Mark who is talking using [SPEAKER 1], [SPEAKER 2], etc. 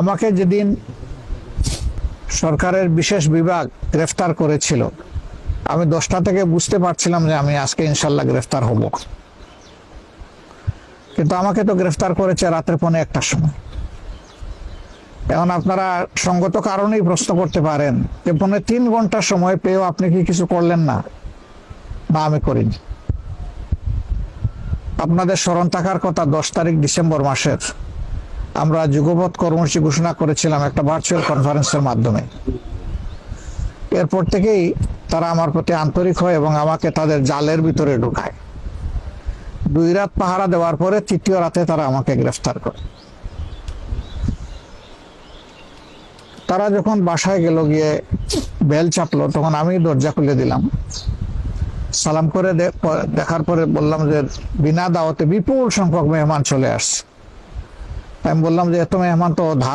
[SPEAKER 1] আমাকে যেদিন সরকারের বিশেষ বিভাগ গ্রেফতার করেছিল, আমি 10টা থেকে বুঝতে পারছিলাম যে আমি আজকে ইনশাল্লাহ গ্রেফতার হব, কিন্তু আমাকে তো গ্রেফতার করেছে রাতের 1:45টার সময়। এখন আপনারা সঙ্গত কারণেই প্রশ্ন করতে পারেন যে 3 ঘন্টা সময় পেয়েও আপনি কি কিছু করলেন না? না, আমি করিনি। আপনাদের স্মরণ থাকার কথা, 10 তারিখ ডিসেম্বর মাসের আমরা যুগপৎ কর্মসূচি ঘোষণা করেছিলাম একটা ভার্চুয়াল কনফারেন্সের মাধ্যমে। এরপর থেকেই তারা আমার প্রতি আন্তরিক হয় এবং আমাকে তাদের জালের ভিতরে ঢুকায়। 2 রাত পাহারা দেওয়ার পরে 3য় রাতে তারা আমাকে গ্রেফতার করে। তারা যখন বাসায় গেল, গিয়ে বেল চাপলো, তখন আমি দরজা খুলে দিলাম। সালাম করে দেখার পরে বললাম যে বিনা দাওয়াতে বিপুল সংখ্যক মেহমান চলে আসছে। আমি বললাম যে এত মেহমান তো